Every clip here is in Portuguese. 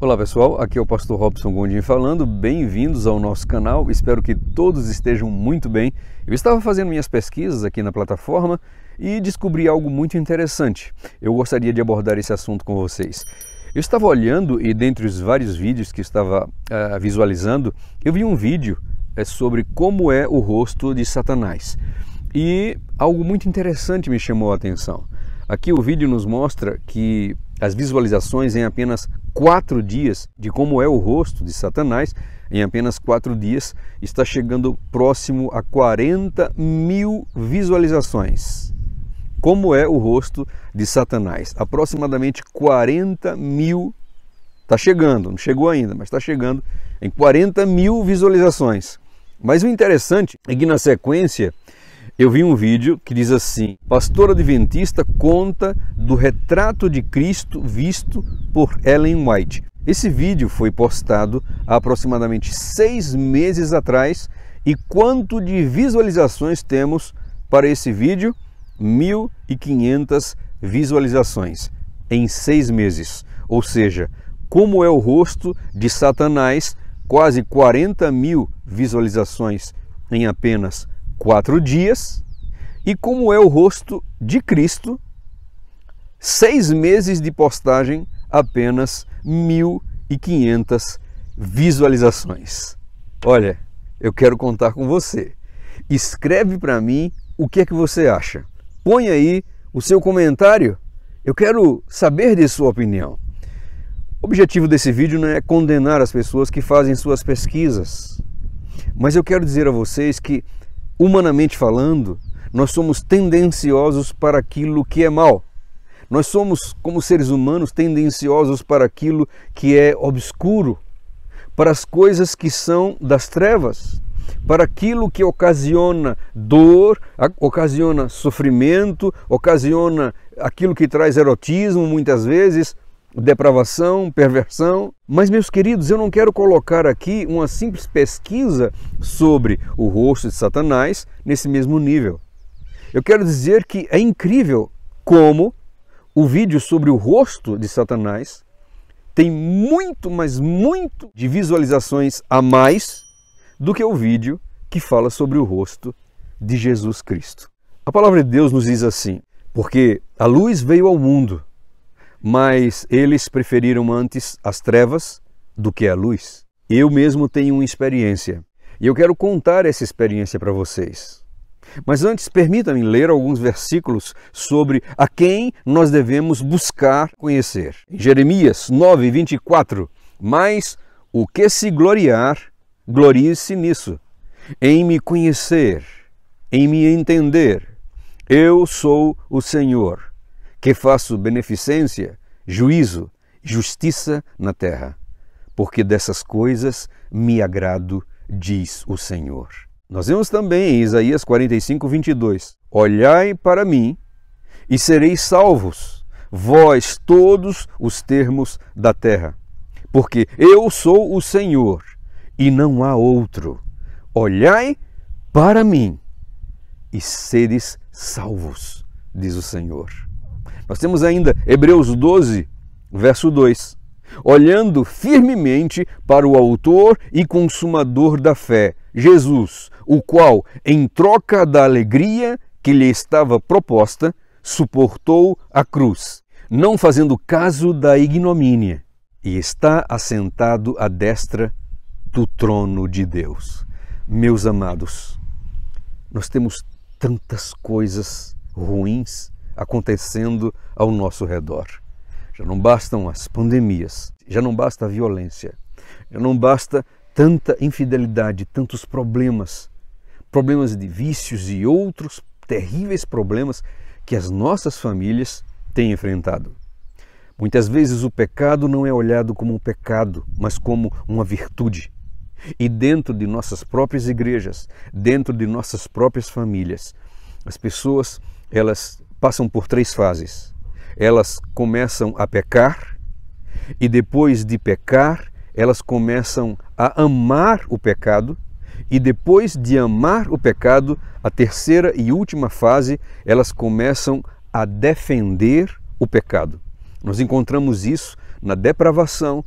Olá pessoal, aqui é o pastor Robson Gondim falando, bem-vindos ao nosso canal, espero que todos estejam muito bem. Eu estava fazendo minhas pesquisas aqui na plataforma e descobri algo muito interessante. Eu gostaria de abordar esse assunto com vocês. Eu estava olhando e dentre os vários vídeos que estava visualizando, eu vi um vídeo sobre como é o rosto de Satanás. E algo muito interessante me chamou a atenção. Aqui o vídeo nos mostra que as visualizações em apenas 4 dias de como é o rosto de Satanás, em apenas 4 dias, está chegando próximo a 40 mil visualizações. Como é o rosto de Satanás? Aproximadamente 40 mil, está chegando, não chegou ainda, mas está chegando em 40 mil visualizações. Mas o interessante é que na sequência eu vi um vídeo que diz assim: pastor adventista conta do retrato de Cristo visto por Ellen White. Esse vídeo foi postado há aproximadamente 6 meses atrás. E quanto de visualizações temos para esse vídeo? 1.500 visualizações em 6 meses. Ou seja, como é o rosto de Satanás? Quase 40 mil visualizações em apenas 4 dias. E como é o rosto de Cristo? 6 meses de postagem, apenas 1.500 visualizações. Olha, eu quero contar com você. Escreve para mim o que é que você acha. Põe aí o seu comentário. Eu quero saber de sua opinião. O objetivo desse vídeo não é condenar as pessoas que fazem suas pesquisas, mas eu quero dizer a vocês que, humanamente falando, nós somos tendenciosos para aquilo que é mal. Nós somos, como seres humanos, tendenciosos para aquilo que é obscuro, para as coisas que são das trevas, para aquilo que ocasiona dor, ocasiona sofrimento, ocasiona aquilo que traz erotismo, muitas vezes, depravação, perversão. Mas, meus queridos, eu não quero colocar aqui uma simples pesquisa sobre o rosto de Satanás nesse mesmo nível. Eu quero dizer que é incrível como o vídeo sobre o rosto de Satanás tem muito, mas muito de visualizações a mais do que o vídeo que fala sobre o rosto de Jesus Cristo. A palavra de Deus nos diz assim: porque a luz veio ao mundo, mas eles preferiram antes as trevas do que a luz. Eu mesmo tenho uma experiência e eu quero contar essa experiência para vocês. Mas antes, permita-me ler alguns versículos sobre a quem nós devemos buscar conhecer. Em Jeremias 9:24, mas o que se gloriar, glorie-se nisso, em me conhecer, em me entender. Eu sou o Senhor, que faço beneficência, juízo, justiça na terra, porque dessas coisas me agrado, diz o Senhor. Nós vemos também em Isaías 45:22, olhai para mim e sereis salvos, vós todos os termos da terra, porque eu sou o Senhor e não há outro. Olhai para mim e sedes salvos, diz o Senhor. Nós temos ainda Hebreus 12, verso 2. Olhando firmemente para o autor e consumador da fé, Jesus, o qual, em troca da alegria que lhe estava proposta, suportou a cruz, não fazendo caso da ignomínia, e está assentado à destra do trono de Deus. Meus amados, nós temos tantas coisas ruins acontecendo ao nosso redor. Já não bastam as pandemias, já não basta a violência, já não basta tanta infidelidade, tantos problemas de vícios e outros terríveis problemas que as nossas famílias têm enfrentado. Muitas vezes o pecado não é olhado como um pecado, mas como uma virtude. E dentro de nossas próprias igrejas, dentro de nossas próprias famílias, as pessoas, elas passam por 3 fases. Elas começam a pecar e depois de pecar, elas começam a amar o pecado e depois de amar o pecado, a terceira e última fase, elas começam a defender o pecado. Nós encontramos isso na depravação,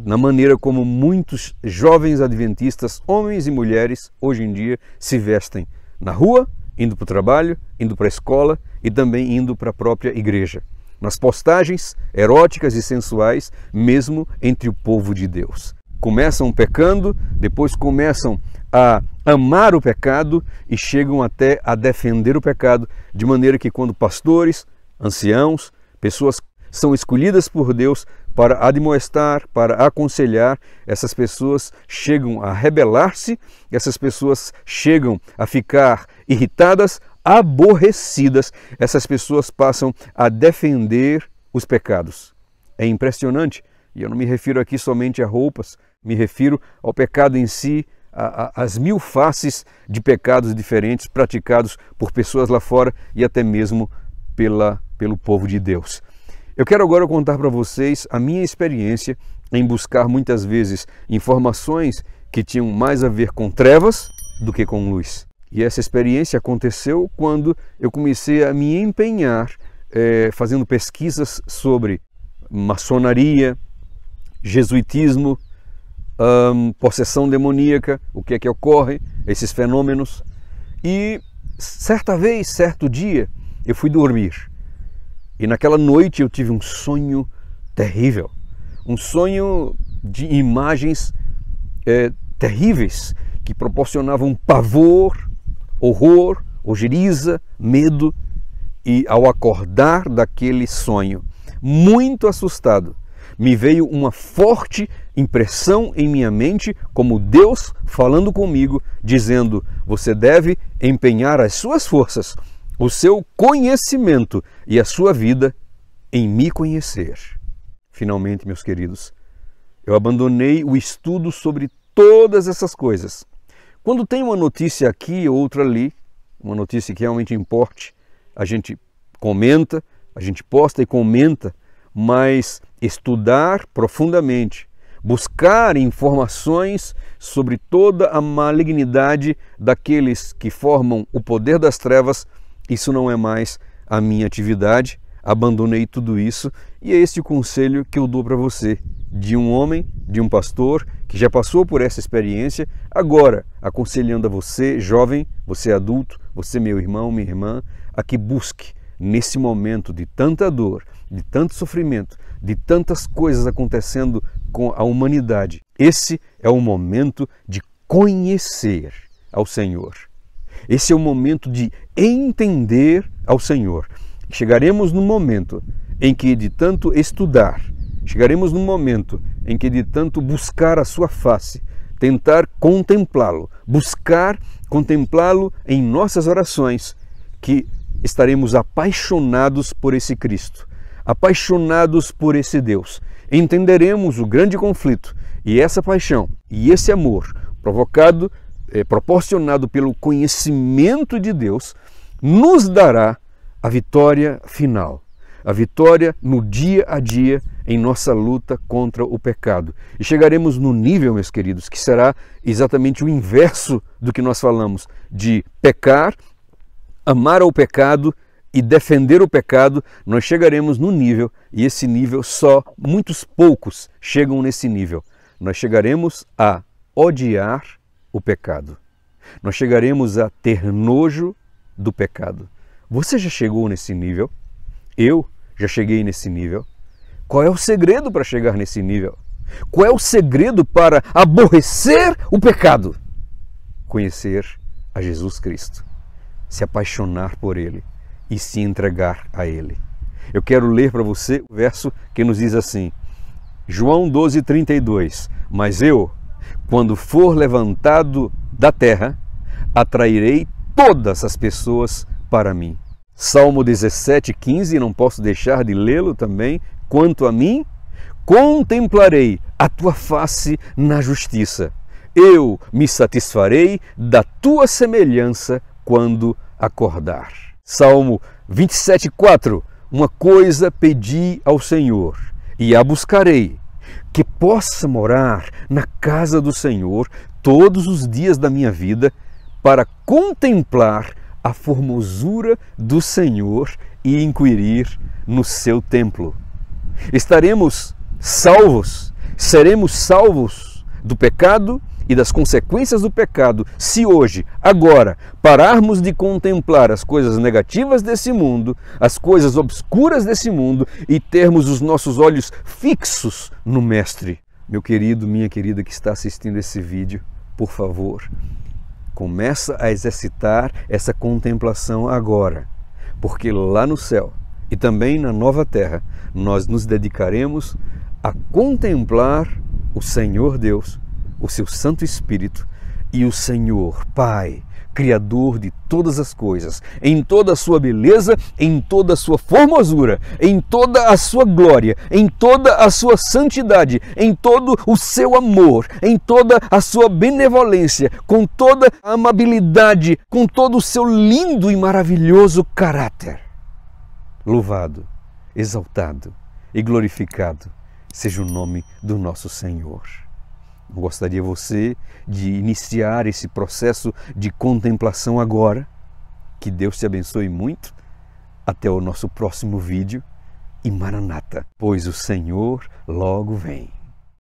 na maneira como muitos jovens adventistas, homens e mulheres, hoje em dia se vestem na rua, indo para o trabalho, indo para a escola e também indo para a própria igreja. Nas postagens eróticas e sensuais, mesmo entre o povo de Deus. Começam pecando, depois começam a amar o pecado e chegam até a defender o pecado, de maneira que quando pastores, anciãos, pessoas são escolhidas por Deus para admoestar, para aconselhar, essas pessoas chegam a rebelar-se, essas pessoas chegam a ficar irritadas, aborrecidas, essas pessoas passam a defender os pecados. É impressionante, e eu não me refiro aqui somente a roupas, me refiro ao pecado em si, às mil faces de pecados diferentes praticados por pessoas lá fora e até mesmo pelo povo de Deus. Eu quero agora contar para vocês a minha experiência em buscar muitas vezes informações que tinham mais a ver com trevas do que com luz. E essa experiência aconteceu quando eu comecei a me empenhar fazendo pesquisas sobre maçonaria, jesuitismo, possessão demoníaca, o que é que ocorre, esses fenômenos. E certo dia, eu fui dormir. E naquela noite eu tive um sonho terrível, um sonho de imagens terríveis que proporcionavam pavor, horror, ojeriza, medo. E ao acordar daquele sonho, muito assustado, me veio uma forte impressão em minha mente, como Deus falando comigo, dizendo: você deve empenhar as suas forças, o seu conhecimento e a sua vida em me conhecer. Finalmente, meus queridos, eu abandonei o estudo sobre todas essas coisas. Quando tem uma notícia aqui, outra ali, uma notícia que realmente importe, a gente comenta, a gente posta e comenta, mas estudar profundamente, buscar informações sobre toda a malignidade daqueles que formam o poder das trevas, isso não é mais a minha atividade. Abandonei tudo isso e é esse o conselho que eu dou para você, de um homem, de um pastor que já passou por essa experiência, agora aconselhando a você, jovem, você adulto, você meu irmão, minha irmã, a que busque nesse momento de tanta dor, de tanto sofrimento, de tantas coisas acontecendo com a humanidade. Esse é o momento de conhecer ao Senhor. Esse é o momento de entender ao Senhor. Chegaremos no momento em que de tanto estudar, chegaremos no momento em que de tanto buscar a sua face, tentar contemplá-lo, buscar contemplá-lo em nossas orações, que estaremos apaixonados por esse Cristo, apaixonados por esse Deus. Entenderemos o grande conflito e essa paixão e esse amor proporcionado pelo conhecimento de Deus, nos dará a vitória final, a vitória no dia a dia em nossa luta contra o pecado. E chegaremos no nível, meus queridos, que será exatamente o inverso do que nós falamos, de pecar, amar ao pecado e defender o pecado. Nós chegaremos no nível, e esse nível só muitos poucos chegam nesse nível. Nós chegaremos a odiar o pecado. Nós chegaremos a ter nojo do pecado. Você já chegou nesse nível? Eu já cheguei nesse nível. Qual é o segredo para chegar nesse nível? Qual é o segredo para aborrecer o pecado? Conhecer a Jesus Cristo, se apaixonar por Ele e se entregar a Ele. Eu quero ler para você o verso que nos diz assim, João 12:32, mas eu, quando for levantado da terra, atrairei todas as pessoas para mim. Salmo 17:15, não posso deixar de lê-lo também. Quanto a mim, contemplarei a tua face na justiça. Eu me satisfarei da tua semelhança quando acordar. Salmo 27:4, uma coisa pedi ao Senhor e a buscarei, que possa morar na casa do Senhor todos os dias da minha vida, para contemplar a formosura do Senhor e inquirir no seu templo. Estaremos salvos seremos salvos do pecado e das consequências do pecado se hoje, agora, pararmos de contemplar as coisas negativas desse mundo, as coisas obscuras desse mundo e termos os nossos olhos fixos no Mestre. Meu querido, minha querida que está assistindo esse vídeo, por favor, começa a exercitar essa contemplação agora, porque lá no céu e também na nova terra nós nos dedicaremos a contemplar o Senhor Deus, o seu Santo Espírito e o Senhor Pai, Criador de todas as coisas, em toda a sua beleza, em toda a sua formosura, em toda a sua glória, em toda a sua santidade, em todo o seu amor, em toda a sua benevolência, com toda a amabilidade, com todo o seu lindo e maravilhoso caráter. Louvado, exaltado e glorificado seja o nome do nosso Senhor. Gostaria você de iniciar esse processo de contemplação agora? Que Deus te abençoe muito. Até o nosso próximo vídeo e Maranata, pois o Senhor logo vem.